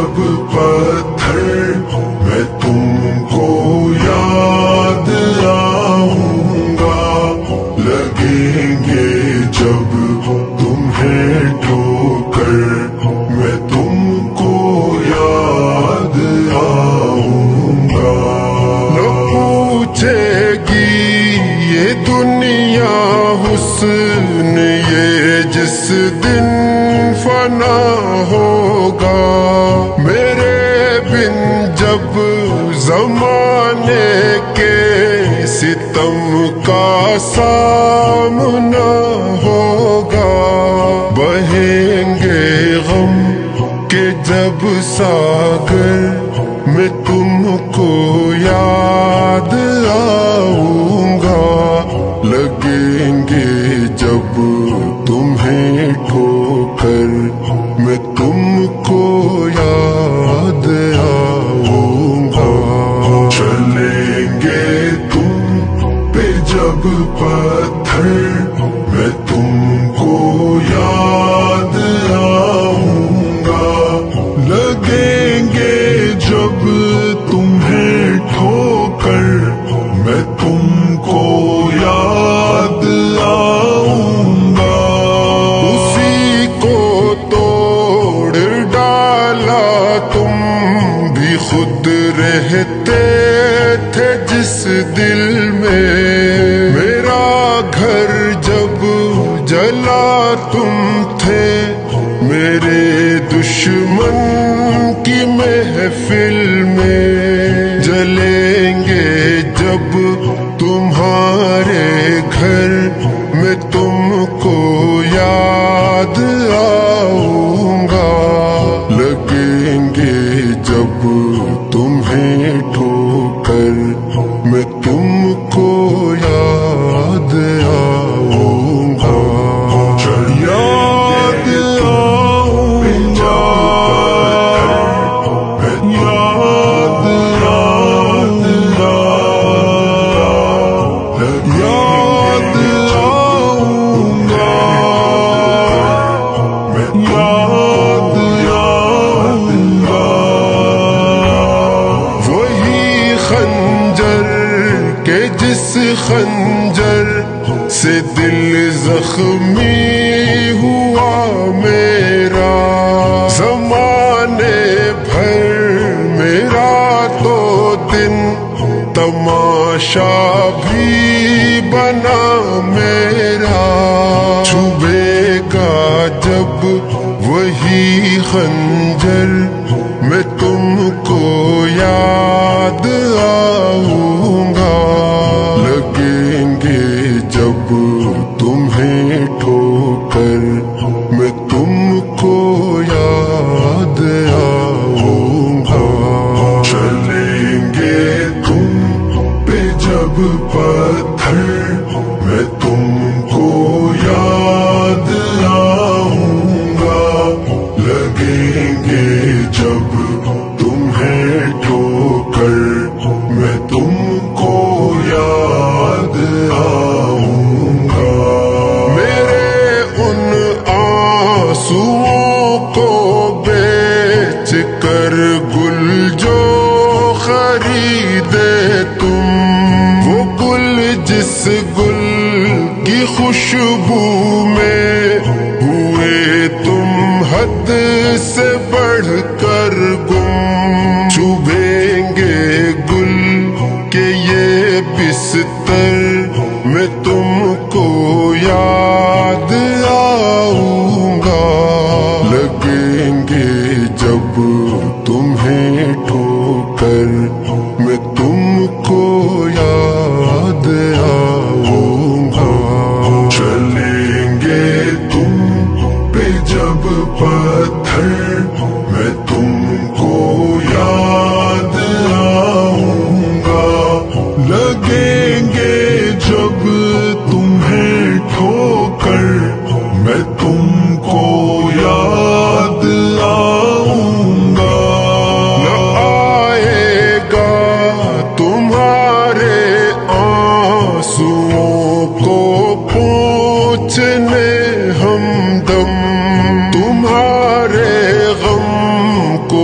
جب پتھر میں تم کو یاد آؤں گا، لگیں گے جب تمہیں ٹھوکر میں تم کو یاد آؤں گا۔ نہ پوچھے گی یہ دنیا حسن یہ جس دن فنا ہوگا، میرے بن جب زمانے کے ستم کا سامنا ہوگا، بہیں گے غم کہ جب ساگر میں تم کو یاد آؤں گا، لگیں گے جب تمہیں ٹھوکر میں تم کو یاد آؤں گا۔ چلیں گے تم پہ جب پتھر میں تم کو یاد آؤں گا، لگیں گے جب تمہیں ٹھوکر میں تم کو یاد آؤں گا۔ اسی کو توڑ ڈالا تم بھی خود رہتے تھے جس دل میں، میرا گھر جب جلا تم تھے میرے دشمن کی محفل میں، جلیں گے جب تمہارے گھر میں تم کو یاد آؤں گا، لگیں گے جب تمہیں ٹھوکر میں تم کو یاد آؤں گا۔ یاد آؤں گا، یاد آؤں گا، یاد آؤں گا، یاد آؤں گا۔ وہی خنجر کہ جس خنجر سے دل زخمی ہوا میرا، زمانے بھر میرا تو دن تماشا بھی بنا میرا، چھبے گا جب وہی خنجر میں تم کو یاد آؤں گا، لگیں گے جب تمہیں ٹھوکر میں تم کو یاد آؤں گا۔ چلیں گے تم پہ جب پتھر میں تم کو یاد آؤں گا، لگیں گے جب تمہیں ٹھوکر میں تم کو یاد آؤں گا۔ میرے ان آنسوؤں کو بیچ کر گل جو خریدے تم، وہ گل جس گل کی خوشبو میں ہوئے تم حد سے بڑھ کر گم، چبھیں گے گل کہ یہ بستر میں تم کو یاد آؤں گا، لگیں گے جب تمہیں ٹھوکر میں تم کو یاد آؤں گا۔ چلیں گے تم پہ جب پتھر میں تم کو یاد آؤں گا، لگیں گے جب تمہیں ٹھوکر میں تم کو یاد آؤں گا۔ نہ آئے گا تمہارے آنسوؤں کو پوچھنے ہمدم، تمہارے غم کو